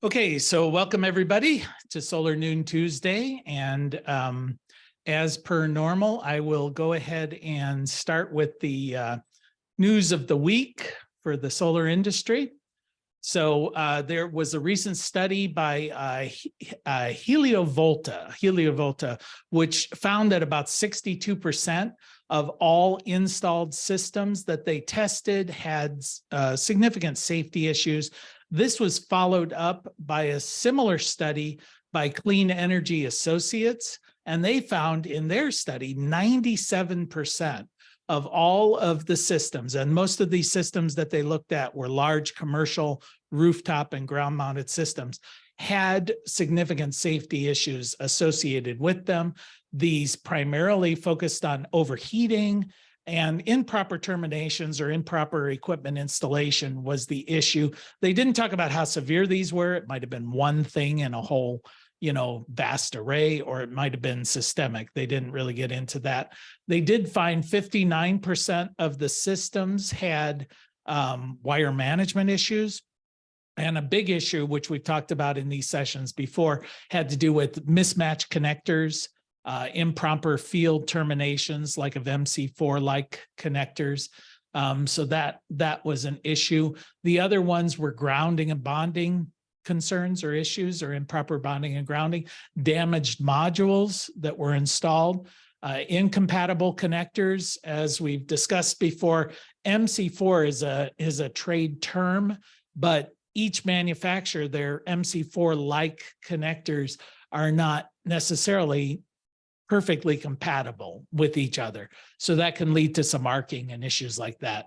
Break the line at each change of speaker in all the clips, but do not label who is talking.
Okay, so welcome everybody to Solar Noon Tuesday. And as per normal, I will go ahead and start with the news of the week for the solar industry. So there was a recent study by Heliovolta, which found that about 62% of all installed systems that they tested had significant safety issues. This was followed up by a similar study by Clean Energy Associates, and they found in their study 97% of all of the systems, and most of these systems that they looked at were large commercial rooftop and ground mounted systems, had significant safety issues associated with them. These primarily focused on overheating, and improper terminations or improper equipment installation was the issue. They didn't talk about how severe these were. It might have been one thing in a whole, vast array, or it might have been systemic. They didn't really get into that. They did find 59% of the systems had wire management issues. And a big issue, which we've talked about in these sessions before, had to do with mismatched connectors, improper field terminations like of MC4-like connectors. So that was an issue. The other ones were grounding and bonding concerns or issues, or improper bonding and grounding, damaged modules that were installed, incompatible connectors. As we've discussed before, MC4 is a trade term, but each manufacturer, their MC4-like connectors are not necessarily perfectly compatible with each other. So that can lead to some arcing and issues like that.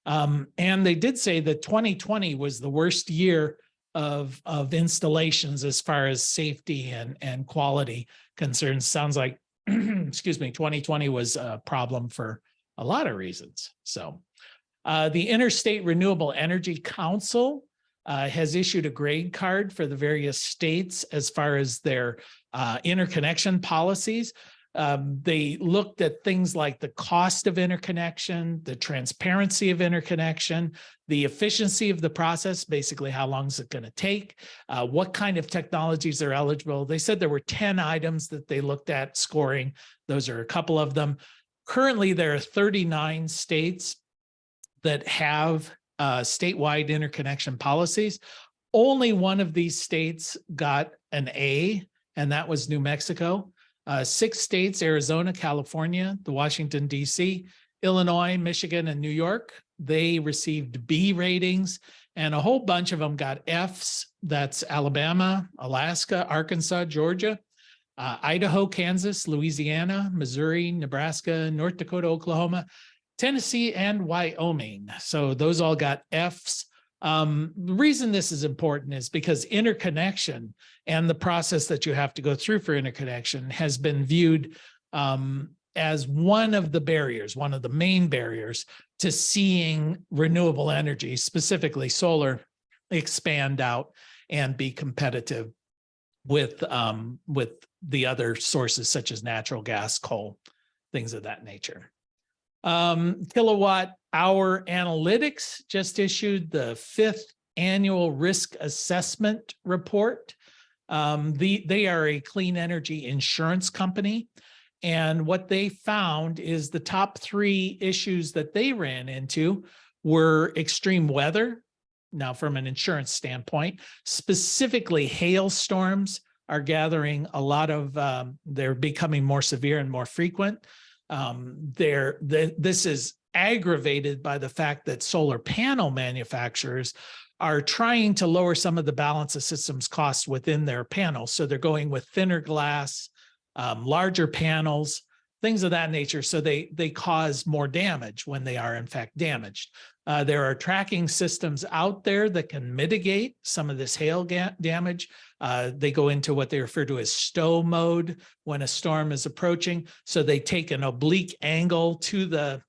And they did say that 2020 was the worst year of installations as far as safety and quality concerns. Sounds like, excuse me, 2020 was a problem for a lot of reasons. So the Interstate Renewable Energy Council has issued a grade card for the various states as far as their interconnection policies. They looked at things like the cost of interconnection, the transparency of interconnection, the efficiency of the process, basically how long is it going to take, what kind of technologies are eligible. They said there were 10 items that they looked at scoring. Those are a couple of them. Currently, there are 39 states that have statewide interconnection policies. Only one of these states got an A, and that was New Mexico. 6 states, Arizona, California, the Washington, D.C., Illinois, Michigan, and New York, they received B ratings, and a whole bunch of them got Fs. That's Alabama, Alaska, Arkansas, Georgia, Idaho, Kansas, Louisiana, Missouri, Nebraska, North Dakota, Oklahoma, Tennessee, and Wyoming. So those all got Fs. The reason this is important is because interconnection and the process that you have to go through for interconnection has been viewed as one of the barriers, one of the main barriers to seeing renewable energy, specifically solar, expand out and be competitive with the other sources such as natural gas, coal, things of that nature. Kilowatt Hour Analytics just issued the 5th annual risk assessment report. They are a clean energy insurance company. And what they found is the top 3 issues that they ran into were extreme weather. Now, from an insurance standpoint, specifically hailstorms are gathering a lot of, they're becoming more severe and more frequent. This is aggravated by the fact that solar panel manufacturers are trying to lower some of the balance of systems costs within their panels. So they're going with thinner glass, larger panels, things of that nature. So they cause more damage when they are in fact damaged. There are tracking systems out there that can mitigate some of this hail damage. They go into what they refer to as stow mode when a storm is approaching. So they take an oblique angle to the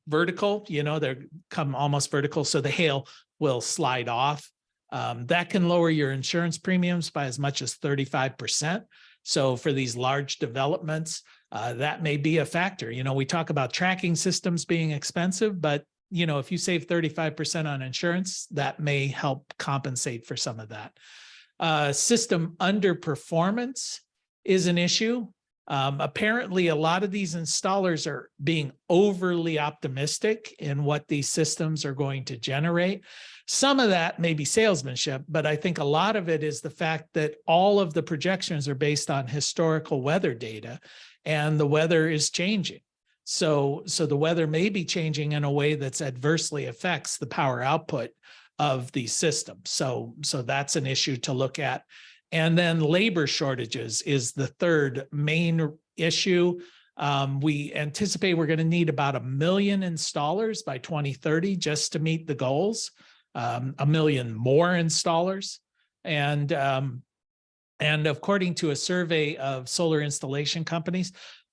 vertical, they come almost vertical, so the hail will slide off. That can lower your insurance premiums by as much as 35%. So for these large developments, that may be a factor. We talk about tracking systems being expensive, but if you save 35% on insurance, that may help compensate for some of that. System underperformance is an issue. Apparently, a lot of these installers are being overly optimistic in what these systems are going to generate. Some of that may be salesmanship, but I think a lot of it is the fact that all of the projections are based on historical weather data, and the weather is changing. So the weather may be changing in a way that's adversely affects the power output of these systems. So that's an issue to look at. And then labor shortages is the third main issue. We anticipate we're going to need about 1 million installers by 2030 just to meet the goals, 1 million more installers. And according to a survey of solar installation companies,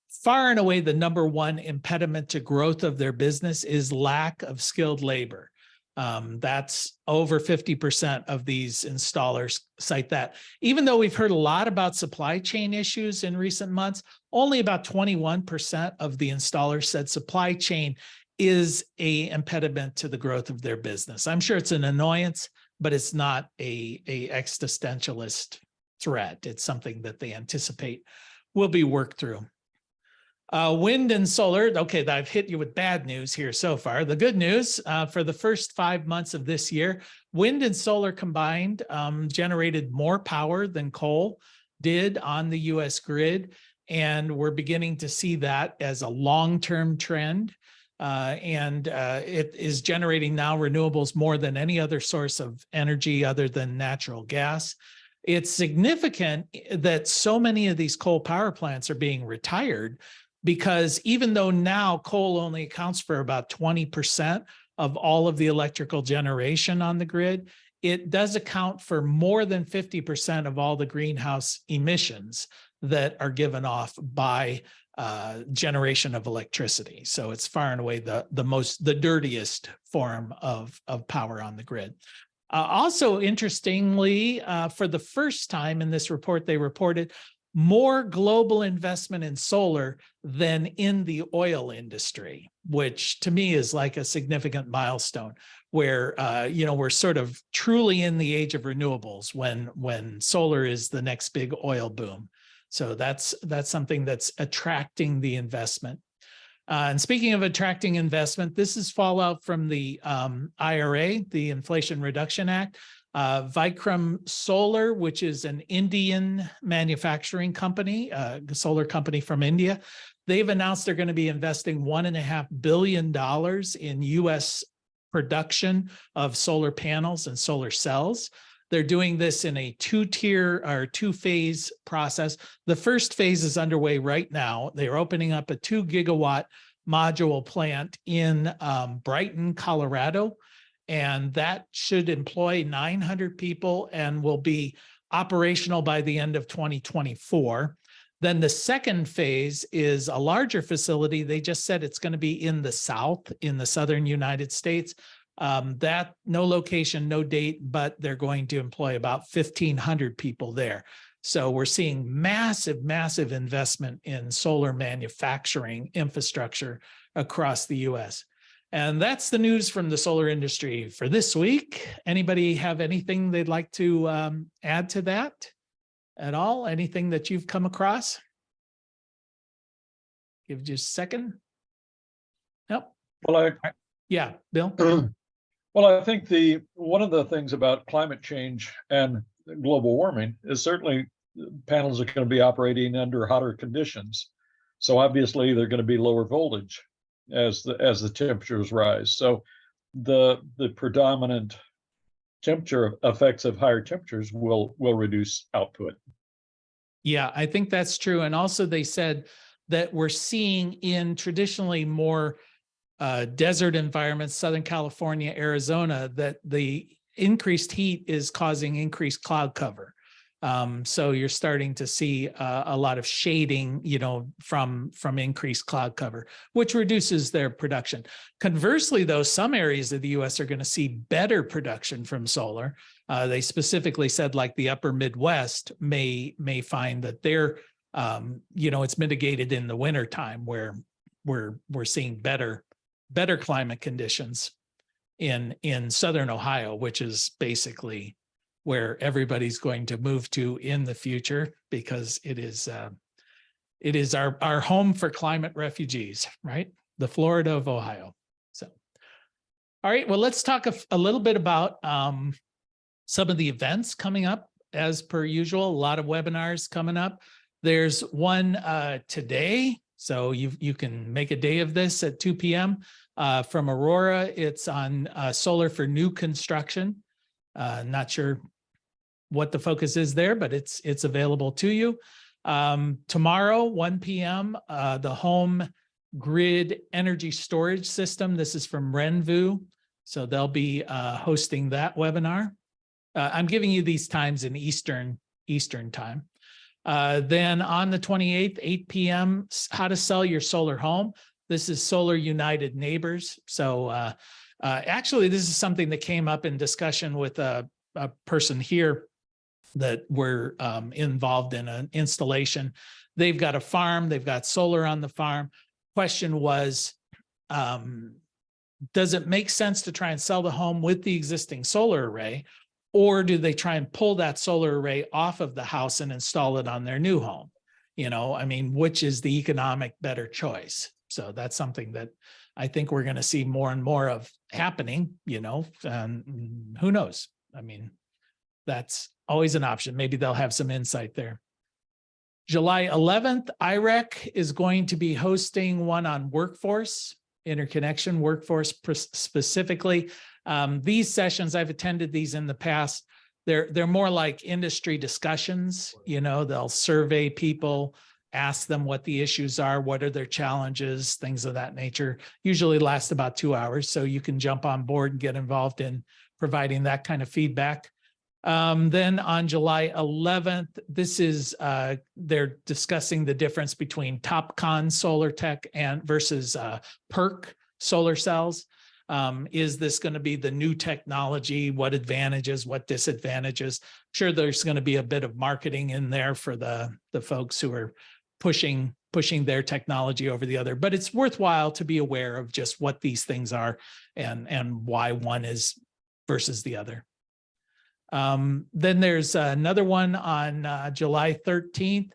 far and away the number one impediment to growth of their business is lack of skilled labor. That's over 50% of these installers cite that. Even though we've heard a lot about supply chain issues in recent months, only about 21% of the installers said supply chain is an impediment to the growth of their business. I'm sure it's an annoyance, but it's not a existentialist threat. It's something that they anticipate will be worked through. Wind and solar. Okay, I've hit you with bad news here so far. The good news, for the first 5 months of this year, wind and solar combined generated more power than coal did on the US grid. And we're beginning to see that as a long-term trend. It is generating now renewables more than any other source of energy other than natural gas. It's significant that so many of these coal power plants are being retired, because even though now coal only accounts for about 20% of all of the electrical generation on the grid, it does account for more than 50% of all the greenhouse emissions that are given off by generation of electricity. So it's far and away the dirtiest form of power on the grid. Also, interestingly, for the first time in this report, they reported more global investment in solar than in the oil industry, which to me is like a significant milestone where, we're sort of truly in the age of renewables when solar is the next big oil boom. So that's something that's attracting the investment. And speaking of attracting investment, this is fallout from the IRA, the Inflation Reduction Act. Vikram Solar, which is an Indian manufacturing company, a solar company from India, they've announced they're going to be investing $1.5 billion in U.S. production of solar panels and solar cells. They're doing this in a two-phase process. The first phase is underway right now. They're opening up a 2 gigawatt module plant in Brighton, Colorado. And that should employ 900 people and will be operational by the end of 2024. Then the second phase is a larger facility. They just said it's going to be in the south, in the southern United States. That no location, no date, but they're going to employ about 1,500 people there. So we're seeing massive, massive investment in solar manufacturing infrastructure across the US. And that's the news from the solar industry for this week. Anybody have anything they'd like to add to that at all? Anything that you've come across? Give just a second. Nope.
Well,
yeah, Bill.
Well, I think one of the things about climate change and global warming is certainly panels are going to be operating under hotter conditions. So obviously they're going to be lower voltage as the temperatures rise. So the predominant temperature effects of higher temperatures will reduce output.
Yeah, I think that's true. And also they said that we're seeing in traditionally more desert environments, Southern California, Arizona, that the increased heat is causing increased cloud cover. So you're starting to see a lot of shading, from increased cloud cover, which reduces their production. Conversely, though, some areas of the U.S. are going to see better production from solar. They specifically said, like the upper Midwest may find that they're, it's mitigated in the wintertime where we're seeing better better climate conditions in Southern Ohio, which is basically where everybody's going to move to in the future, because it is our home for climate refugees, right? The Florida of Ohio. So, all right, well, let's talk a little bit about some of the events coming up. As per usual, a lot of webinars coming up. There's one today, so you can make a day of this at 2 p.m. From Aurora. It's on solar for new construction. Not sure what the focus is there, but it's available to you. Tomorrow, 1 p.m., the home grid energy storage system. This is from Renvu. So they'll be hosting that webinar. I'm giving you these times in Eastern time. Then on the 28th, 8 p.m., how to sell your solar home. This is Solar United Neighbors. So actually, this is something that came up in discussion with a person here that were involved in an installation. They've got a farm, they've got solar on the farm. Question was, does it make sense to try and sell the home with the existing solar array, or do they try and pull that solar array off of the house and install it on their new home? You know, I mean, which is the economic better choice? So that's something that I think we're going to see more and more of happening, you know, and who knows? I mean, that's always an option. Maybe they'll have some insight there. July 11th, IREC is going to be hosting one on workforce, interconnection, workforce specifically. These sessions, I've attended these in the past. They're more like industry discussions. You know, they'll survey people, ask them what the issues are, what are their challenges, things of that nature. Usually last about 2 hours, so you can jump on board and get involved in providing that kind of feedback. Then on July 11th, this is they're discussing the difference between TopCon solar tech and versus PERC solar cells. Is this going to be the new technology? What advantages, what disadvantages? Sure, there's going to be a bit of marketing in there for the folks who are pushing their technology over the other, but it's worthwhile to be aware of just what these things are and why one is versus the other. Then there's another one on July 13th,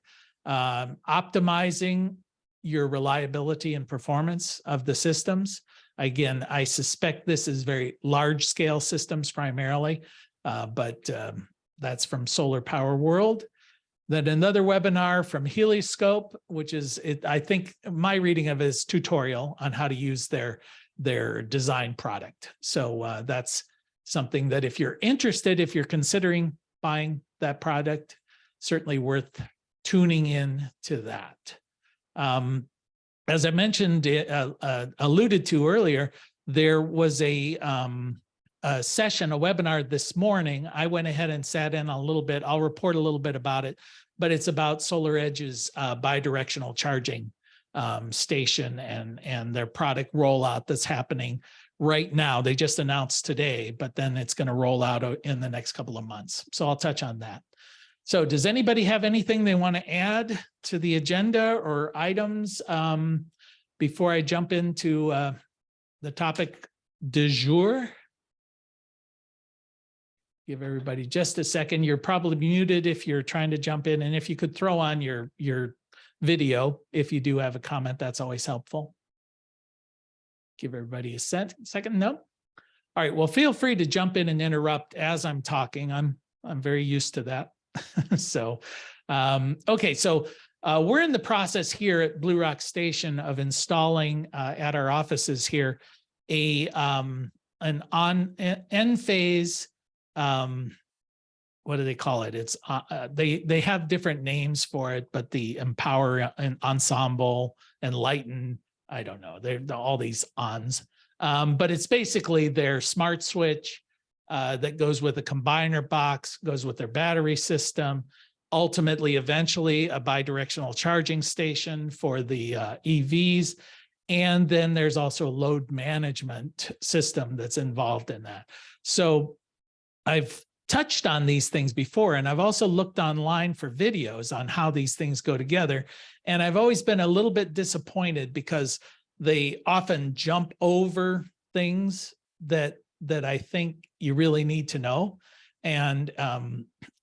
optimizing your reliability and performance of the systems. Again, I suspect this is very large scale systems primarily, but that's from Solar Power World. Then another webinar from Helioscope, which is, I think my reading of it is tutorial on how to use their design product. So that's something that if you're interested, if you're considering buying that product, certainly worth tuning in to that. As I mentioned, alluded to earlier, there was a session, a webinar this morning. I went ahead and sat in a little bit. I'll report a little bit about it, but it's about SolarEdge's bidirectional charging station and their product rollout that's happening right now. They just announced today, but then it's going to roll out in the next couple of months. So I'll touch on that. So does anybody have anything they want to add to the agenda or items before I jump into the topic du jour? Give everybody just a second. You're probably muted if you're trying to jump in. And if you could throw on your video, if you do have a comment, that's always helpful. Give everybody a second. No. All right. Well, feel free to jump in and interrupt as I'm talking. I'm very used to that. So, okay. So we're in the process here at Blue Rock Station of installing at our offices here an Enphase. What do they call it? It's they have different names for it, but the Empower Ensemble, Enlighten, I don't know. They're all these ons, but it's basically their smart switch that goes with a combiner box, goes with their battery system, ultimately, eventually a bidirectional charging station for the EVs. And then there's also a load management system that's involved in that. So I've touched on these things before, and I've also looked online for videos on how these things go together. And I've always been a little bit disappointed because they often jump over things that I think you really need to know. And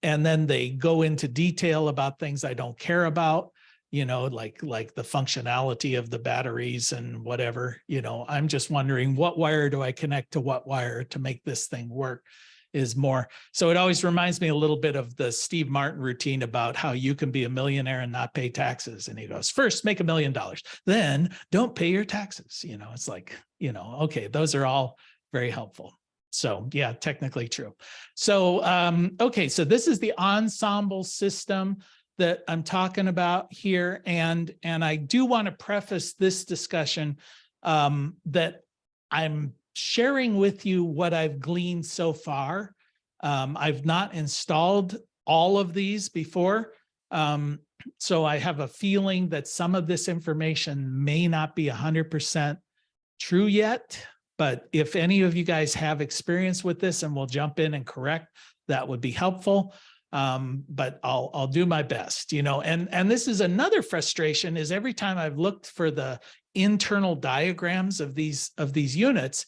then they go into detail about things I don't care about, you know, like the functionality of the batteries and whatever. You know, I'm just wondering, what wire do I connect to what wire to make this thing work is more. So it always reminds me a little bit of the Steve Martin routine about how you can be a millionaire and not pay taxes. And he goes, first make $1 million, then don't pay your taxes. You know, it's like, you know, okay, those are all very helpful. So yeah, technically true. So, okay, so this is the ensemble system that I'm talking about here. And I do want to preface this discussion that I'm sharing with you what I've gleaned so far. I've not installed all of these before. So I have a feeling that some of this information may not be 100% true yet. But if any of you guys have experience with this and will jump in and correct, that would be helpful. But I'll do my best, you know, and this is another frustration is every time I've looked for the internal diagrams of these units,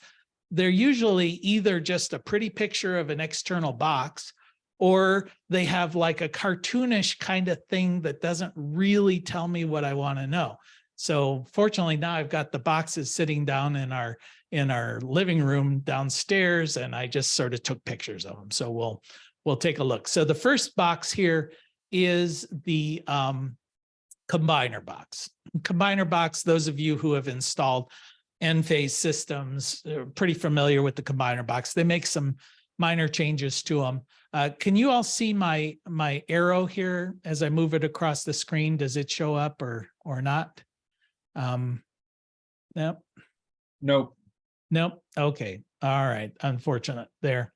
they're usually either just a pretty picture of an external box, or they have like a cartoonish kind of thing that doesn't really tell me what I want to know. So fortunately now I've got the boxes sitting down in our living room downstairs, and I just sort of took pictures of them. So we'll take a look. So the first box here is the combiner box. Combiner box, those of you who have installed Enphase systems are pretty familiar with the combiner box. They make some minor changes to them. Can you all see my arrow here as I move it across the screen? Does it show up or not? Nope. Nope. Okay. All right. Unfortunate there.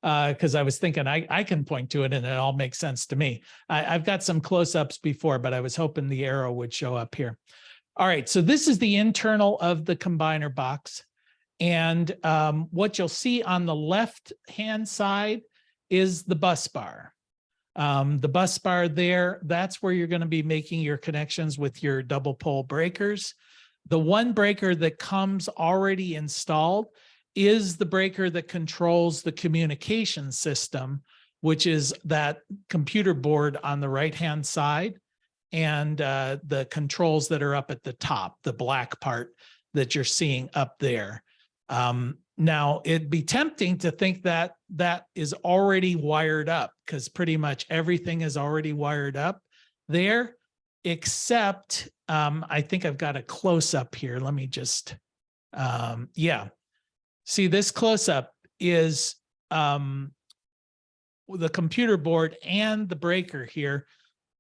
Because I was thinking I can point to it and it all makes sense to me. I've got some close-ups before, but I was hoping the arrow would show up here. All right. So this is the internal of the combiner box. And what you'll see on the left-hand side is the bus bar. The bus bar there, that's where you're going to be making your connections with your double pole breakers. The one breaker that comes already installed is the breaker that controls the communication system, which is that computer board on the right-hand side, and the controls that are up at the top, the black part that you're seeing up there. Now, it'd be tempting to think that that is already wired up, because pretty much everything is already wired up there, except I think I've got a close-up here. Let me just, yeah. See, this close-up is the computer board and the breaker here.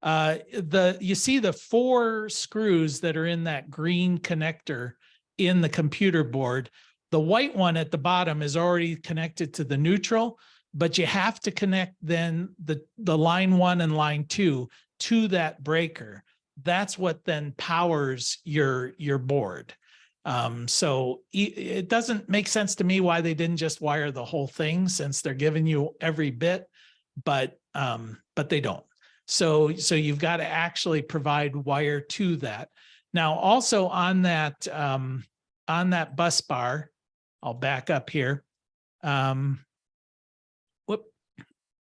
You see the 4 screws that are in that green connector in the computer board. The white one at the bottom is already connected to the neutral, but you have to connect then the line 1 and line 2 to that breaker. That's what then powers your board. So it doesn't make sense to me why they didn't just wire the whole thing, since they're giving you every bit, but they don't. So you've got to actually provide wire to that. Now, also on that bus bar, I'll back up here. Whoop,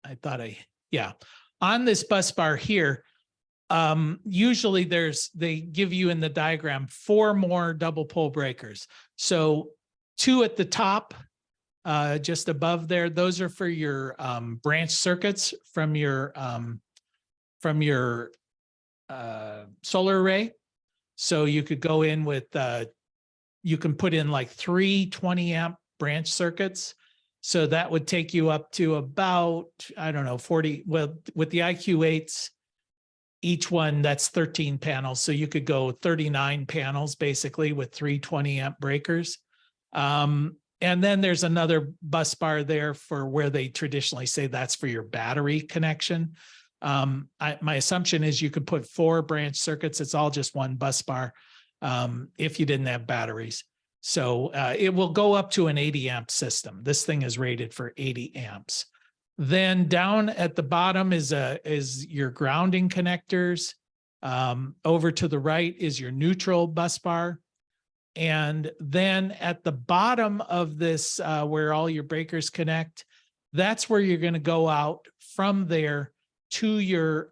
I thought yeah. On this bus bar here, usually they give you in the diagram 4 more double pole breakers. So 2 at the top, just above there, those are for your branch circuits from your solar array. So you could go in with, you can put in like 3 20-amp branch circuits. So that would take you up to about, I don't know, 40, well, with the IQ8s, each one, that's 13 panels. So you could go 39 panels basically with 3 20-amp breakers. And then there's another bus bar there for where they traditionally say that's for your battery connection. My assumption is you could put 4 branch circuits. It's all just one bus bar if you didn't have batteries. So it will go up to an 80-amp system. This thing is rated for 80 amps. Then down at the bottom is your grounding connectors. Over to the right is your neutral bus bar. And then at the bottom of this, where all your breakers connect, that's where you're going to go out from there to your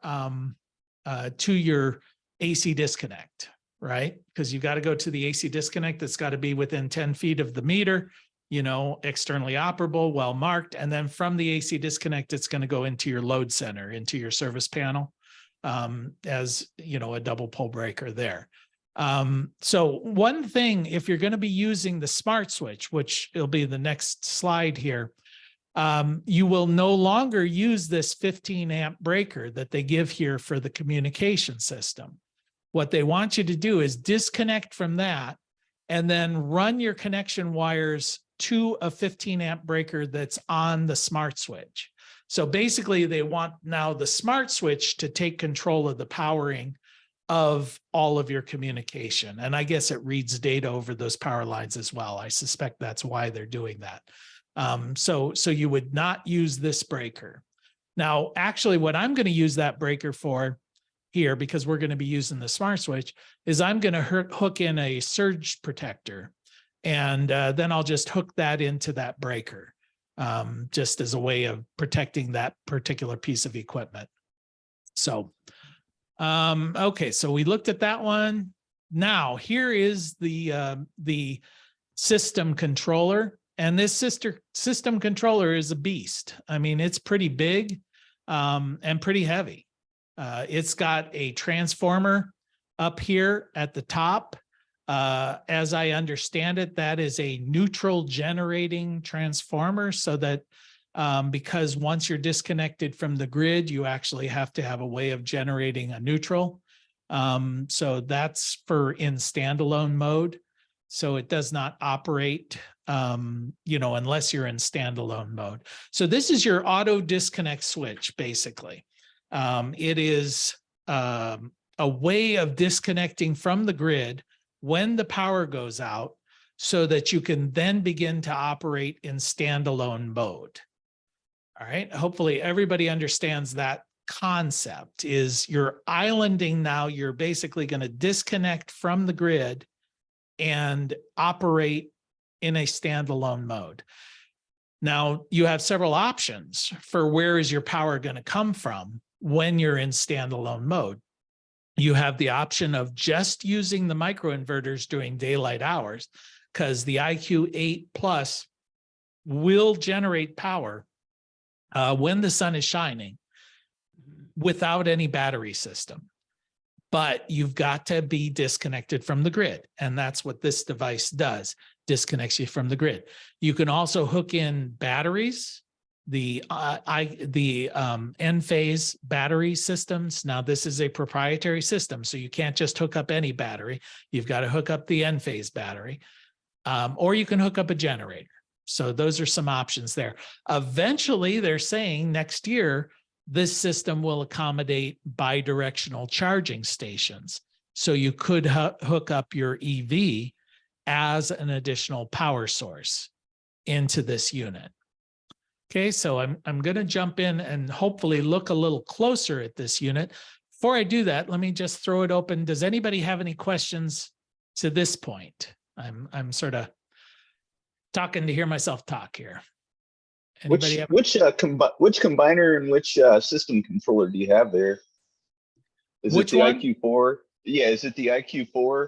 AC disconnect, right? Because you've got to go to the AC disconnect. That's got to be within 10 feet of the meter, you know, externally operable, well marked. And then from the AC disconnect, it's going to go into your load center, into your service panel, as, you know, a double pole breaker there. So one thing, if you're going to be using the smart switch, which will be the next slide here, you will no longer use this 15 amp breaker that they give here for the communication system. What they want you to do is disconnect from that and then run your connection wires to a 15 amp breaker that's on the smart switch. So basically they want now the smart switch to take control of the powering of all of your communication. And I guess it reads data over those power lines as well. I suspect that's why they're doing that. So you would not use this breaker. Now, actually, what I'm going to use that breaker for here, because we're going to be using the smart switch, is I'm going to hook in a surge protector. And then I'll just hook that into that breaker, just as a way of protecting that particular piece of equipment. So, okay, so we looked at that one. Now, here is the system controller. And this system controller is a beast. I mean, it's pretty big and pretty heavy. It's got a transformer up here at the top. As I understand it, that is a neutral generating transformer, so that because once you're disconnected from the grid, you actually have to have a way of generating a neutral. So that's for in standalone mode. So it does not operate, you know, unless you're in standalone mode. So this is your auto disconnect switch, basically. It is a way of disconnecting from the grid when the power goes out, so that you can then begin to operate in standalone mode. All right. Hopefully everybody understands that concept. Is you're islanding now. You're basically going to disconnect from the grid and operate in a standalone mode. Now, you have several options for where is your power going to come from when you're in standalone mode. You have the option of just using the microinverters during daylight hours, because the IQ8 Plus will generate power when the sun is shining without any battery system. But you've got to be disconnected from the grid. And that's what this device does, disconnects you from the grid. You can also hook in batteries, the Enphase battery systems. Now, this is a proprietary system, so you can't just hook up any battery. You've got to hook up the Enphase battery, or you can hook up a generator. So those are some options there. Eventually, they're saying next year, this system will accommodate bidirectional charging stations. So you could hook up your EV as an additional power source into this unit. Okay, so I'm going to jump in and hopefully look a little closer at this unit. Before I do that, let me just throw it open. Does anybody have any questions to this point? I'm sort of talking to hear myself talk here. Anybody
Which combiner and which system controller do you have there? Is
Which
it the
one?
IQ4? Yeah, is it the IQ4?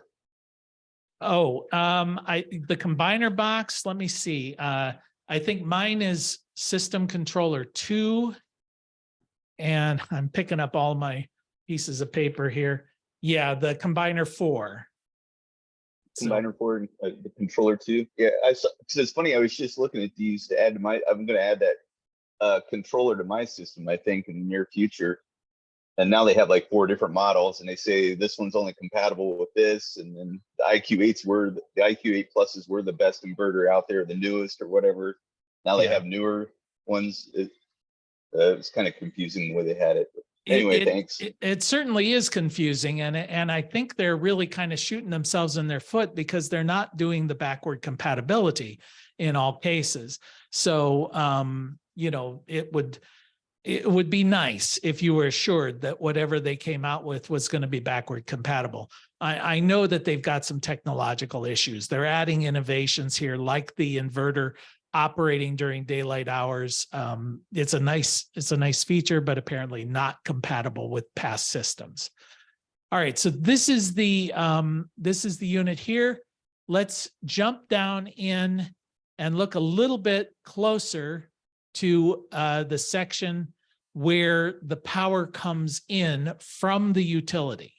Oh, the combiner box, let me see. I think mine is system controller 2. And I'm picking up all my pieces of paper here. Yeah, the combiner 4.
Combiner 4 and the controller 2. Yeah, I saw, because it's funny, I was just looking at these to add to my, I'm going to add that controller to my system, I think, in the near future. And now they have like 4 different models, and they say this one's only compatible with this, and then the IQ8s were the IQ8 pluses were the best inverter out there, the newest or whatever. Now they have newer ones. It's kind of confusing the way they had it. But anyway, thanks.
It certainly is confusing, and I think they're really kind of shooting themselves in their foot, because they're not doing the backward compatibility in all cases. So you know, it would be nice if you were assured that whatever they came out with was going to be backward compatible. I know that they've got some technological issues. They're adding innovations here, like the inverter operating during daylight hours. It's a nice feature, but apparently not compatible with past systems. All right, so this is the unit here. Let's jump down in and look a little bit closer to the section where the power comes in from the utility.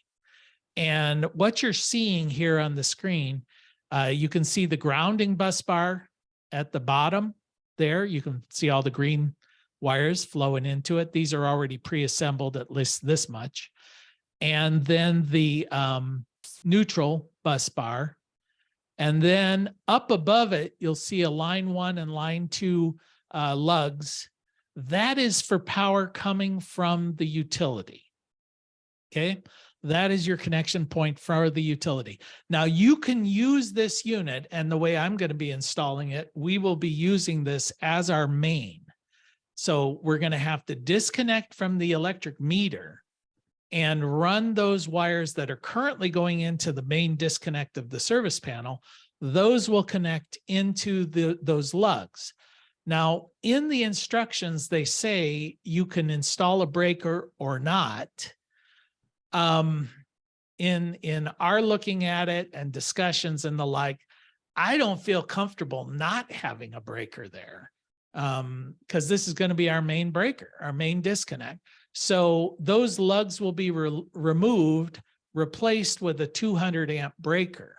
And what you're seeing here on the screen, you can see the grounding bus bar at the bottom there. You can see all the green wires flowing into it. These are already pre-assembled at least this much. And then the neutral bus bar. And then up above it, you'll see a line 1 and line 2 lugs. That is for power coming from the utility. Okay. That is your connection point for the utility. Now you can use this unit, and the way I'm going to be installing it, we will be using this as our main. So we're going to have to disconnect from the electric meter and run those wires that are currently going into the main disconnect of the service panel. Those will connect into those lugs. Now, in the instructions, they say you can install a breaker or not. In our looking at it and discussions and the like, I don't feel comfortable not having a breaker there, because this is going to be our main breaker, our main disconnect. So those lugs will be removed, replaced with a 200 amp breaker.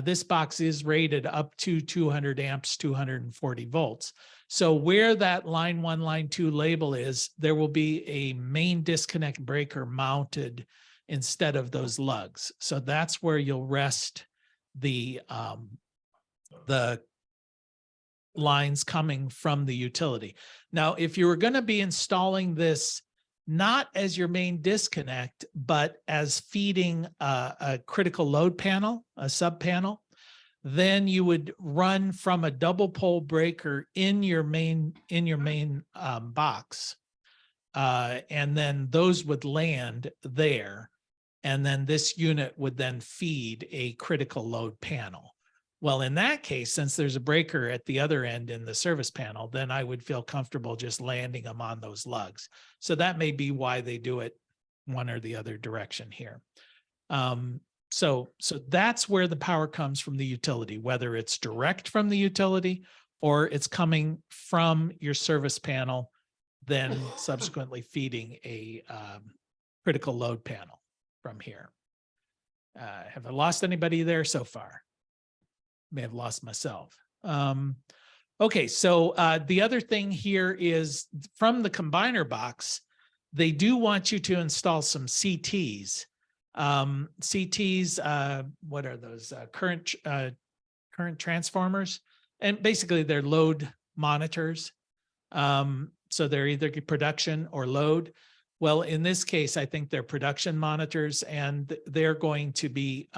This box is rated up to 200 amps, 240 volts. So where that line 1, line 2 label is, there will be a main disconnect breaker mounted instead of those lugs. So that's where you'll rest the lines coming from the utility. Now, if you were going to be installing this not as your main disconnect, but as feeding a critical load panel, a sub panel, then you would run from a double pole breaker in your main box, and then those would land there, and then this unit would then feed a critical load panel. Well, in that case, since there's a breaker at the other end in the service panel, then I would feel comfortable just landing them on those lugs. So that may be why they do it one or the other direction here. So that's where the power comes from the utility, whether it's direct from the utility or it's coming from your service panel, then subsequently feeding a critical load panel from here. Have I lost anybody there so far? May have lost myself. Okay, so the other thing here is from the combiner box, they do want you to install some CTs. CTs, what are those? Current transformers, and basically they're load monitors. So they're either production or load. Well, in this case, I think they're production monitors, and they're going to be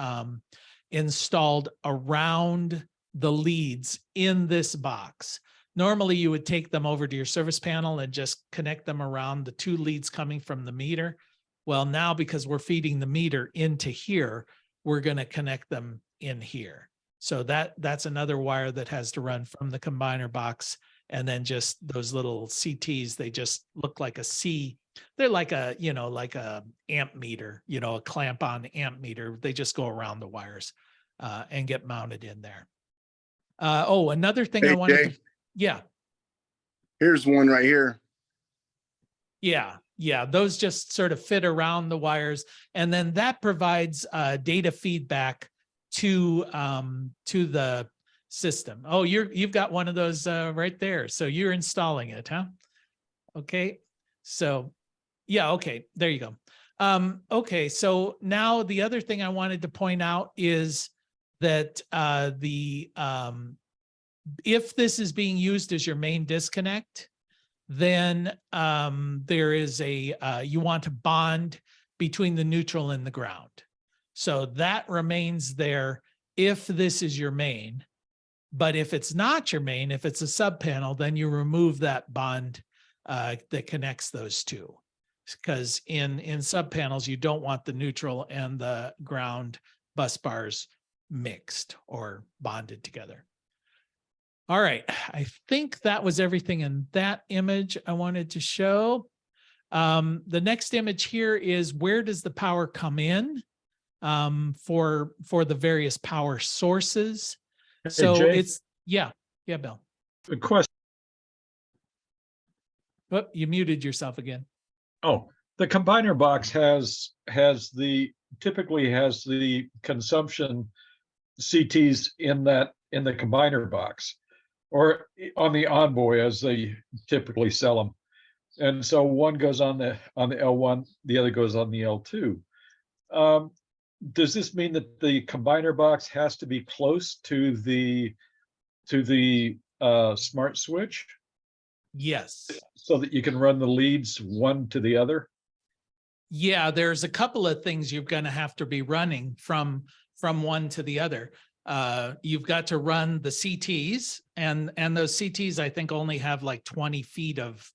installed around the leads in this box. Normally, you would take them over to your service panel and just connect them around the 2 leads coming from the meter. Well, now because we're feeding the meter into here, we're going to connect them in here. So that's another wire that has to run from the combiner box, and then just those little CTs, they just look like a C. They're like a, like a amp meter, a clamp on amp meter. They just go around the wires and get mounted in there. Oh, another thing I wanted to, yeah.
Here's one right here.
Yeah, those just sort of fit around the wires, and then that provides data feedback to the system. Oh, you've got one of those right there. So you're installing it, huh? Okay, so yeah, okay, there you go. Okay, so now the other thing I wanted to point out is that if this is being used as your main disconnect, then there is you want to bond between the neutral and the ground. So that remains there if this is your main. But if it's not your main, if it's a sub panel, then you remove that bond that connects those two. because in sub panels, you don't want the neutral and the ground bus bars mixed or bonded together. All right, I think that was everything in that image I wanted to show. The next image here is where does the power come in for the various power sources. So
Jay?
it's, yeah, Bill.
A question.
Oh, you muted yourself again.
Oh, the combiner box typically has the consumption CTs in the combiner box, or on the Envoy as they typically sell them. And so one goes on the L1, the other goes on the L2. Does this mean that the combiner box has to be close to the smart switch?
Yes.
So that you can run the leads one to the other?
Yeah, there's a couple of things you're going to have to be running from one to the other. You've got to run the CTs, and those CTs I think only have like 20 feet of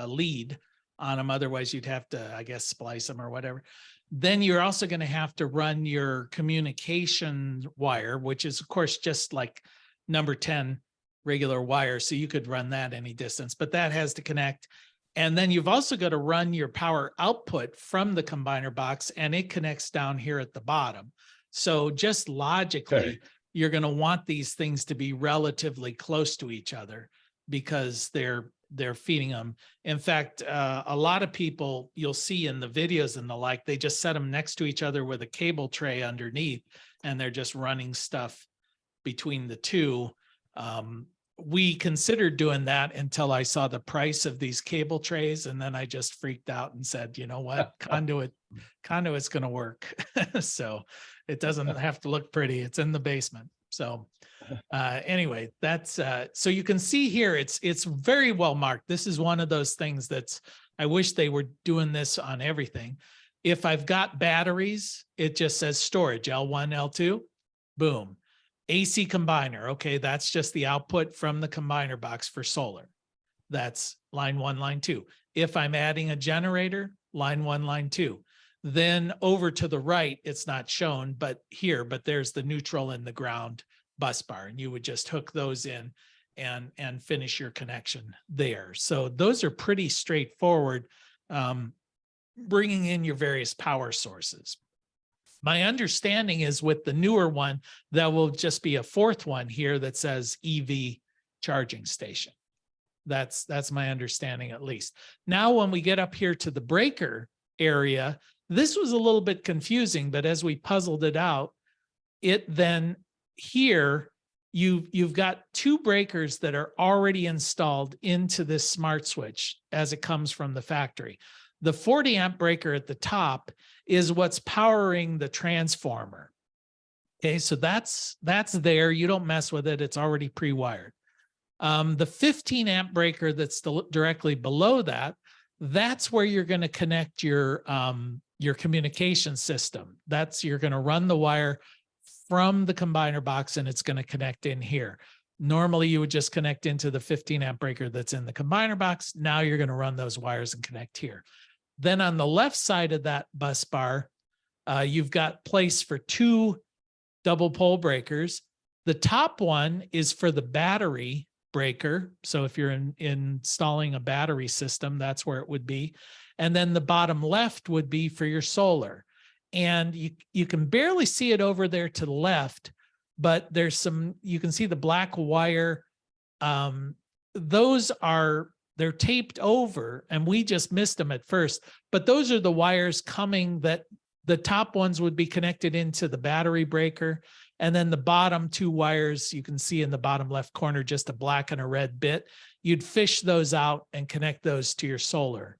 lead on them. Otherwise, you'd have to, I guess, splice them or whatever. Then you're also going to have to run your communication wire, which is of course just like number 10 regular wire. So you could run that any distance, but that has to connect. And then you've also got to run your power output from the combiner box, and it connects down here at the bottom. So just logically, you're going to want these things to be relatively close to each other because they're feeding them. In fact, a lot of people you'll see in the videos and the like, they just set them next to each other with a cable tray underneath, and they're just running stuff between the two. We considered doing that until I saw the price of these cable trays, and then I just freaked out and said, you know what, conduit's going to work. So it doesn't have to look pretty. It's in the basement. So anyway, that's so you can see here, it's very well marked. This is one of those things I wish they were doing this on everything. If I've got batteries, it just says storage, L1, L2, boom. AC combiner, okay, that's just the output from the combiner box for solar. That's line 1, line 2. If I'm adding a generator, line 1, line 2. Then over to the right, it's not shown, but there's the neutral and the ground bus bar, and you would just hook those in and finish your connection there. So those are pretty straightforward, bringing in your various power sources. My understanding is with the newer one, there will just be a fourth one here that says EV charging station. That's my understanding, at least. Now, when we get up here to the breaker area, this was a little bit confusing, but as we puzzled it out, then here you've got two breakers that are already installed into this smart switch as it comes from the factory. The 40 amp breaker at the top is what's powering the transformer. Okay, so that's there. You don't mess with it. It's already pre-wired. The 15 amp breaker that's directly below that, that's where you're going to connect your communication system. You're going to run the wire from the combiner box, and it's going to connect in here. Normally, you would just connect into the 15 amp breaker that's in the combiner box. Now you're going to run those wires and connect here. Then on the left side of that bus bar, you've got place for two double pole breakers. The top one is for the battery breaker. So if you're installing a battery system, that's where it would be. And then the bottom left would be for your solar. And you can barely see it over there to the left, but you can see the black wire. They're taped over, and we just missed them at first, but those are the wires coming that the top ones would be connected into the battery breaker. And then the bottom two wires, you can see in the bottom left corner, just a black and a red bit. You'd fish those out and connect those to your solar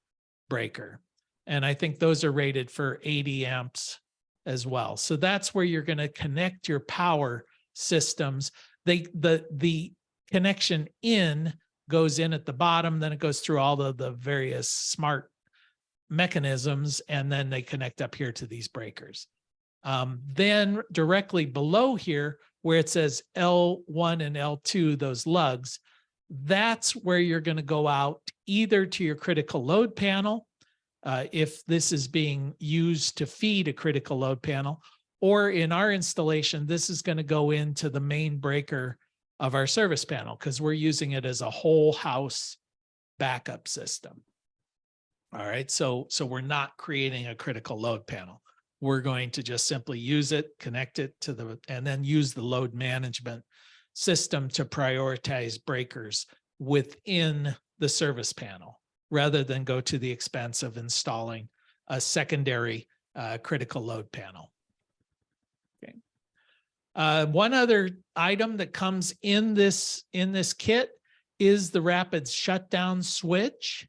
breaker. And I think those are rated for 80 amps as well. So that's where you're going to connect your power systems. The connection in goes in at the bottom, then it goes through all the various smart mechanisms, and then they connect up here to these breakers. Then directly below here, where it says L1 and L2, those lugs, that's where you're going to go out either to your critical load panel, if this is being used to feed a critical load panel, or in our installation, this is going to go into the main breaker of our service panel because we're using it as a whole house backup system. All right, so we're not creating a critical load panel. We're going to just simply use it, connect it to the, and then use the load management system to prioritize breakers within the service panel, rather than go to the expense of installing a secondary critical load panel. Okay. One other item that comes in this kit is the rapid shutdown switch.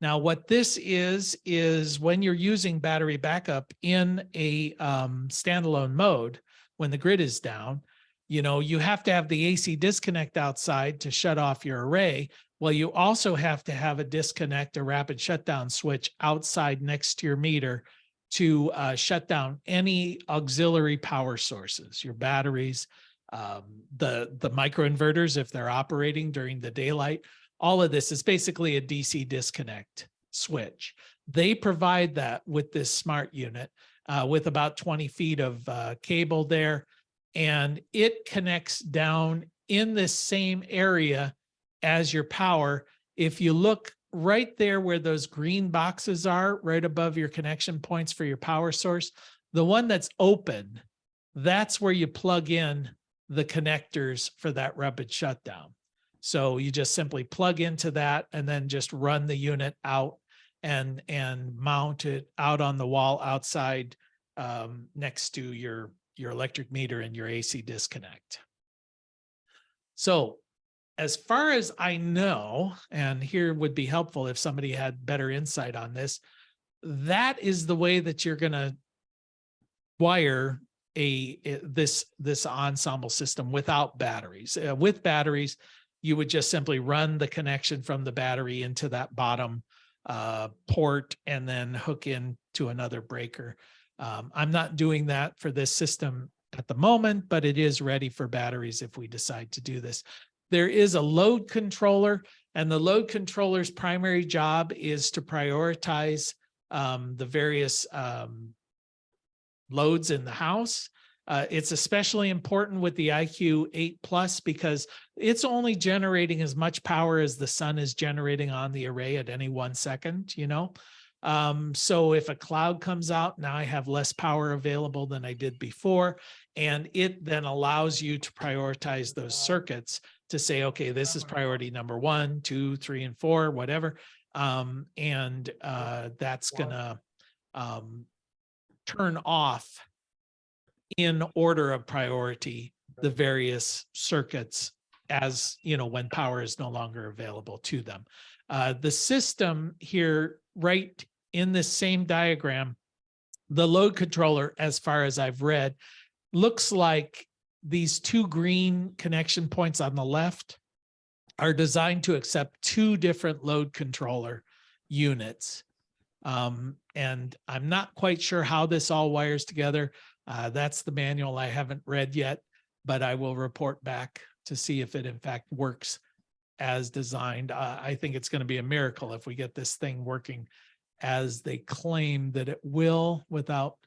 Now, what this is when you're using battery backup in a standalone mode, when the grid is down, you know, you have to have the AC disconnect outside to shut off your array. Well, you also have to have a disconnect, a rapid shutdown switch outside next to your meter to shut down any auxiliary power sources, your batteries, the microinverters, if they're operating during the daylight. All of this is basically a DC disconnect switch. They provide that with this smart unit with about 20 feet of cable there, and it connects down in this same area as your power. If you look right there where those green boxes are, right above your connection points for your power source, the one that's open, that's where you plug in the connectors for that rapid shutdown. So you just simply plug into that and then just run the unit out and mount it out on the wall outside next to your electric meter and your AC disconnect. So as far as I know, and here would be helpful if somebody had better insight on this, that is the way that you're going to wire this ensemble system without batteries. With batteries, you would just simply run the connection from the battery into that bottom port and then hook into another breaker. I'm not doing that for this system at the moment, but it is ready for batteries if we decide to do this. There is a load controller, and the load controller's primary job is to prioritize the various loads in the house. It's especially important with the IQ 8 Plus because it's only generating as much power as the sun is generating on the array at any 1 second, you know. So if a cloud comes out, now I have less power available than I did before. And it then allows you to prioritize those circuits to say, okay, this is priority number 1, 2, 3, and 4, whatever. That's gonna turn off in order of priority the various circuits as, you know, when power is no longer available to them. The system here, right in this same diagram, the load controller, as far as I've read, looks like these 2 green connection points on the left are designed to accept 2 different load controller units. And I'm not quite sure how this all wires together. That's the manual I haven't read yet, but I will report back to see if it in fact works as designed. I think it's going to be a miracle if we get this thing working as they claim that it will without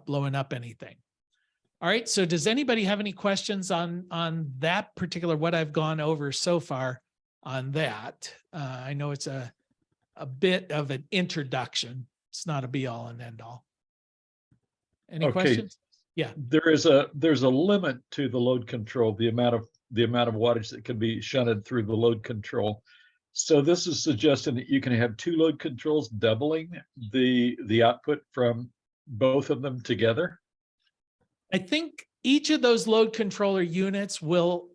blowing up anything. All right, so does anybody have any questions on that particular, what I've gone over so far on that? I know it's a bit of an introduction. It's not a be all and end all. Any questions? Yeah.
There's a limit to the load control, the amount of wattage that can be shunted through the load control. So this is suggesting that you can have 2 load controls doubling the output from both of them together.
I think each of those load controller units will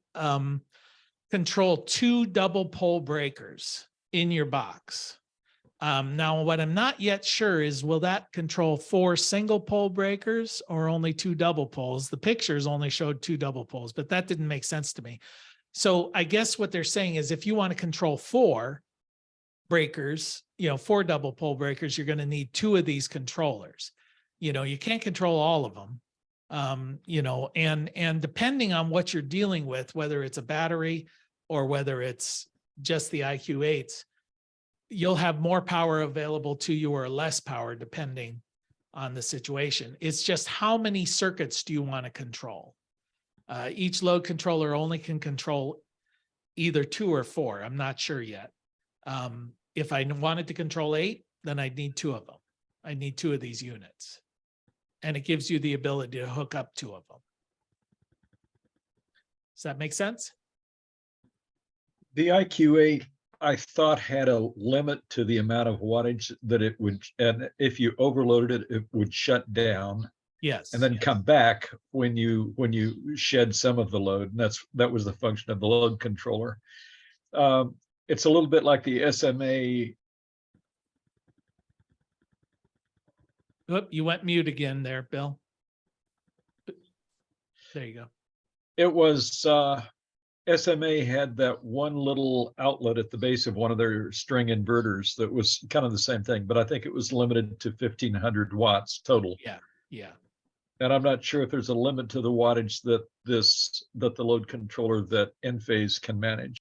control 2 double pole breakers in your box. Now, what I'm not yet sure is, will that control 4 single pole breakers or only 2 double poles? The pictures only showed 2 double poles, but that didn't make sense to me. So I guess what they're saying is if you want to control 4 breakers, you know, 4 double pole breakers, you're going to need 2 of these controllers. You know, you can't control all of them. You know, and depending on what you're dealing with, whether it's a battery or whether it's just the IQ8s, you'll have more power available to you or less power depending on the situation. It's just how many circuits do you want to control? Each load controller only can control either 2 or 4. I'm not sure yet. If I wanted to control 8, then I'd need 2 of them. I need 2 of these units. And it gives you the ability to hook up 2 of them. Does that make sense?
The IQ8, I thought, had a limit to the amount of wattage that it would, and if you overloaded it, it would shut down
Yes.
and then come back when you shed some of the load. And that was the function of the load controller. It's a little bit like the SMA.
Oop, you went mute again there, Bill. There you go.
It was SMA had that one little outlet at the base of one of their string inverters that was kind of the same thing, but I think it was limited to 1,500 watts total.
Yeah, yeah.
And I'm not sure if there's a limit to the wattage that the load controller that Enphase can manage.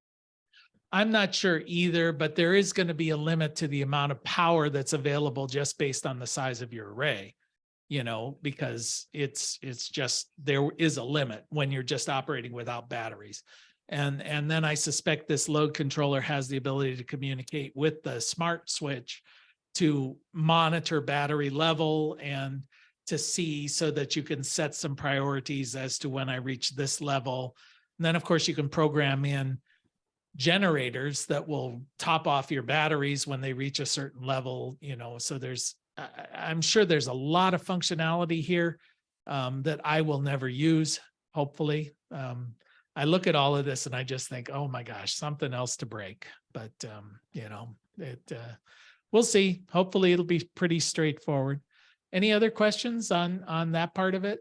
I'm not sure either, but there is going to be a limit to the amount of power that's available just based on the size of your array, you know, because it's just, there is a limit when you're just operating without batteries. And then I suspect this load controller has the ability to communicate with the smart switch to monitor battery level and to see so that you can set some priorities as to when I reach this level. And then of course you can program in generators that will top off your batteries when they reach a certain level, you know, so I'm sure there's a lot of functionality here that I will never use, hopefully. I look at all of this and I just think, oh my gosh, something else to break, but you know, we'll see. Hopefully it'll be pretty straightforward. Any other questions on that part of it?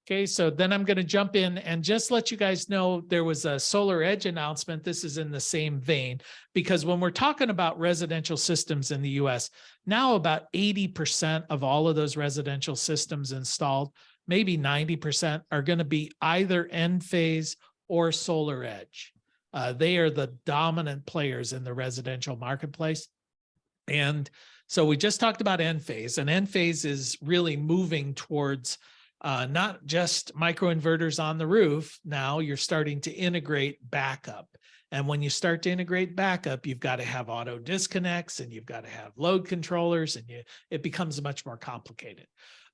Okay, so then I'm going to jump in and just let you guys know there was a SolarEdge announcement. This is in the same vein, because when we're talking about residential systems in the US, now about 80% of all of those residential systems installed, maybe 90%, are going to be either Enphase or SolarEdge. They are the dominant players in the residential marketplace. And so we just talked about Enphase, and Enphase is really moving towards not just microinverters on the roof. Now you're starting to integrate backup. And when you start to integrate backup, you've got to have auto disconnects and you've got to have load controllers, and it becomes much more complicated.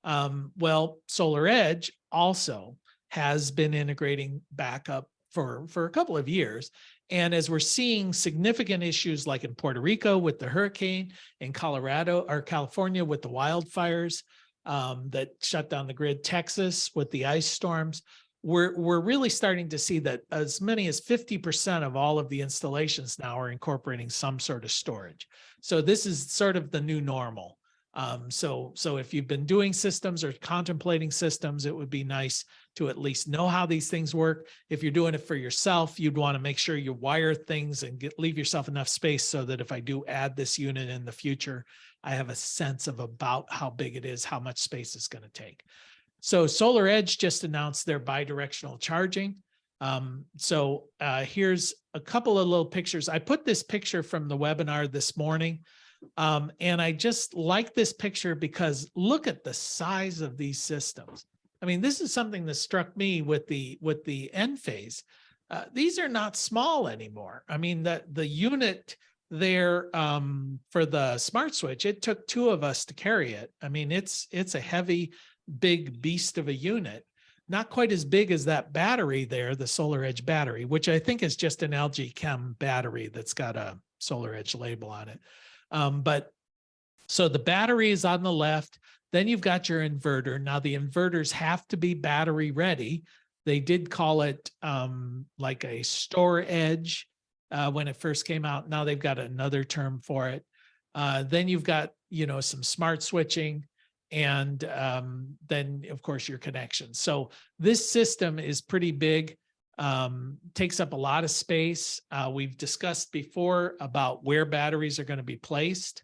Well, SolarEdge also has been integrating backup for a couple of years. And as we're seeing significant issues like in Puerto Rico with the hurricane, in Colorado or California with the wildfires, that shut down the grid, Texas with the ice storms, we're really starting to see that as many as 50% of all of the installations now are incorporating some sort of storage. So this is sort of the new normal. So if you've been doing systems or contemplating systems, it would be nice to at least know how these things work. If you're doing it for yourself, you'd want to make sure you wire things and leave yourself enough space so that if I do add this unit in the future, I have a sense of about how big it is, how much space it's going to take. So SolarEdge just announced their bidirectional charging. Here's a couple of little pictures. I put this picture from the webinar this morning. And I just like this picture because look at the size of these systems. I mean, this is something that struck me with the Enphase. These are not small anymore. I mean, the unit there for the smart switch, it took 2 of us to carry it. I mean, it's a heavy, big beast of a unit. Not quite as big as that battery there, the SolarEdge battery, which I think is just an LG Chem battery that's got a SolarEdge label on it. So the battery is on the left, then you've got your inverter. Now the inverters have to be battery ready. They did call it like a StoreEdge when it first came out. Now they've got another term for it. Then you've got, you know, some smart switching, and then of course your connection. So this system is pretty big. Takes up a lot of space. We've discussed before about where batteries are going to be placed,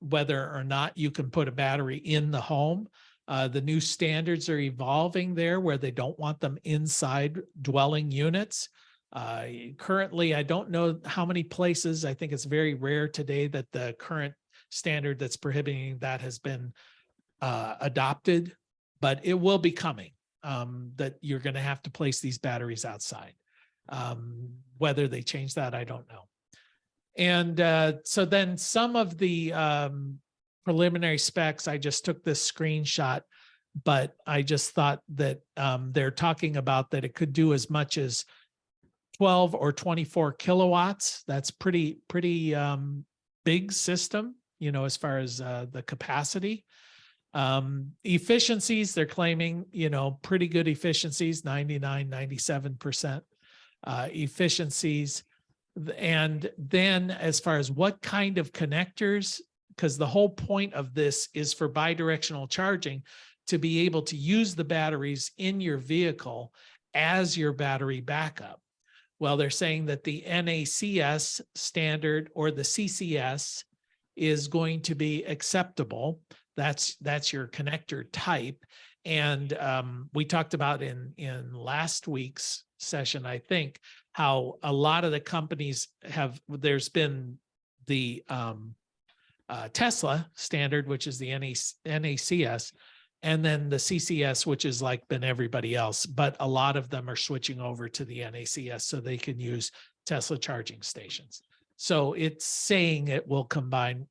whether or not you can put a battery in the home. The new standards are evolving there where they don't want them inside dwelling units. Currently, I don't know how many places. I think it's very rare today that the current standard that's prohibiting that has been adopted, but it will be coming, that you're going to have to place these batteries outside. Whether they change that, I don't know. And so then some of the preliminary specs, I just took this screenshot, but I just thought that they're talking about that it could do as much as 12 or 24 kilowatts. That's pretty big system, you know, as far as the capacity. Efficiencies, they're claiming, you know, pretty good efficiencies, 99, 97% efficiencies. And then as far as what kind of connectors, because the whole point of this is for bidirectional charging, to be able to use the batteries in your vehicle as your battery backup. Well, they're saying that the NACS standard or the CCS is going to be acceptable. That's your connector type. And we talked about in last week's session, I think, how a lot of the companies there's been the Tesla standard, which is the NACS, and then the CCS, which is like been everybody else, but a lot of them are switching over to the NACS so they can use Tesla charging stations. So it's saying it will combine,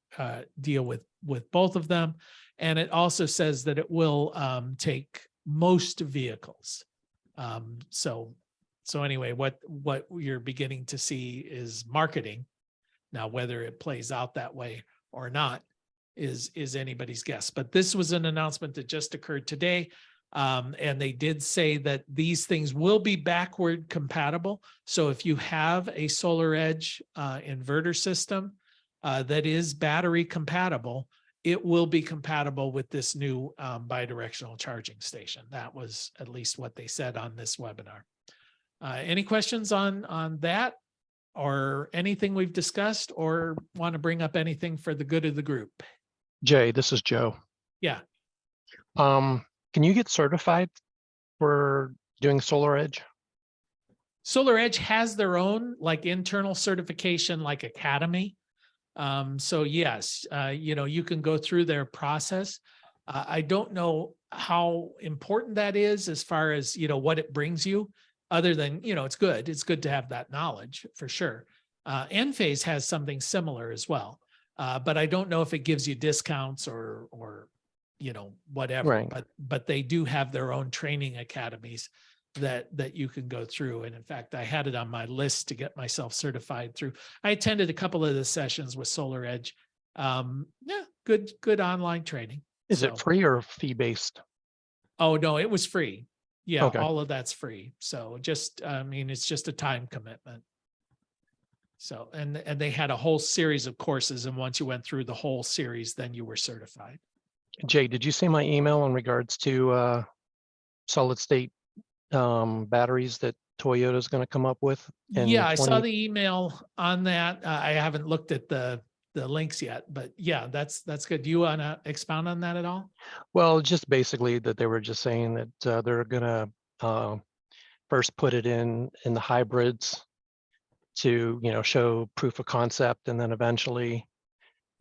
deal with both of them. And it also says that it will take most vehicles. So anyway, what you're beginning to see is marketing. Now, whether it plays out that way or not is anybody's guess. But this was an announcement that just occurred today. And they did say that these things will be backward compatible. So if you have a SolarEdge inverter system that is battery compatible, it will be compatible with this new bidirectional charging station. That was at least what they said on this webinar. Any questions on that or anything we've discussed, or want to bring up anything for the good of the group?
Jay, this is Joe.
Yeah.
Can you get certified for doing SolarEdge?
SolarEdge has their own like internal certification, like academy. So yes, you know, you can go through their process. I don't know how important that is as far as, you know, what it brings you, other than, you know, it's good. It's good to have that knowledge for sure. Enphase has something similar as well. But I don't know if it gives you discounts or you know, whatever,
Right.
but they do have their own training academies that you can go through. And in fact, I had it on my list to get myself certified through. I attended a couple of the sessions with SolarEdge. Yeah, good online training.
Is it free or fee-based?
Oh, no, it was free. Yeah,
Okay.
all of that's free. So just, I mean, it's just a time commitment. So, and they had a whole series of courses, and once you went through the whole series, then you were certified.
Jay, did you see my email in regards to solid state batteries that Toyota is going to come up with?
Yeah, I saw the email on that. I haven't looked at the links yet, but yeah, that's good. Do you want to expound on that at all?
Well, just basically that they were just saying that they're going to first put it in the hybrids to, you know, show proof of concept, and then eventually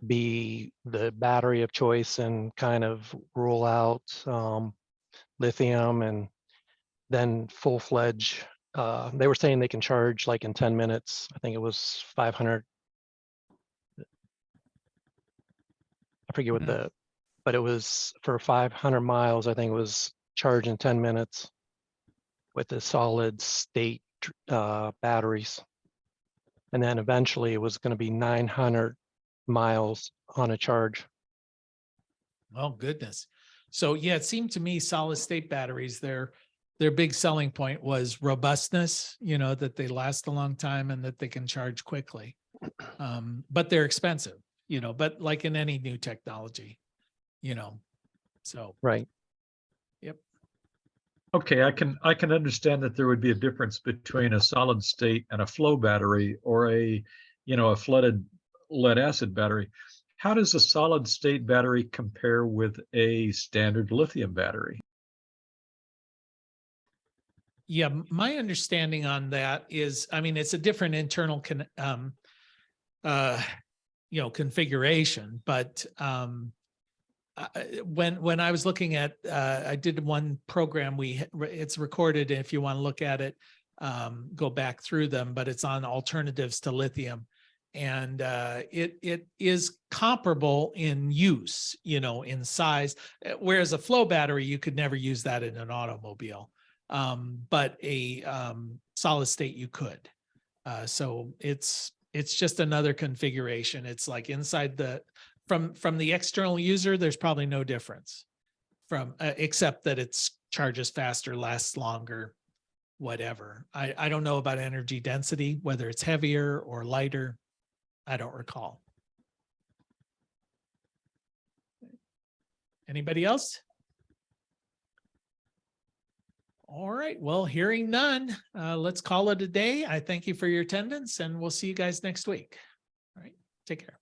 be the battery of choice and kind of rule out lithium, and then full-fledged. They were saying they can charge like in 10 minutes. I think it was 500. I forget what but it was for 500 miles. I think it was charged in 10 minutes with the solid state batteries. And then eventually it was going to be 900 miles on a charge.
Oh, goodness. So yeah, it seemed to me solid state batteries, their big selling point was robustness, you know, that they last a long time and that they can charge quickly. But they're expensive, you know, but like in any new technology, you know, so.
Right.
Yep.
Okay, I can understand that there would be a difference between a solid state and a flow battery, or a, you know, a flooded lead acid battery. How does a solid state battery compare with a standard lithium battery?
Yeah, my understanding on that is, I mean, it's a different internal configuration, but when I was looking at, I did one program, it's recorded. If you want to look at it, go back through them, but it's on alternatives to lithium. And it is comparable in use, in size, whereas a flow battery, you could never use that in an automobile. But a solid state you could. So it's just another configuration. It's like inside from the external user, there's probably no difference from except that it's charges faster, lasts longer, whatever. I don't know about energy density, whether it's heavier or lighter. I don't recall. Anybody else? All right. Well, hearing none, let's call it a day. I thank you for your attendance, and we'll see you guys next week. All right. Take care.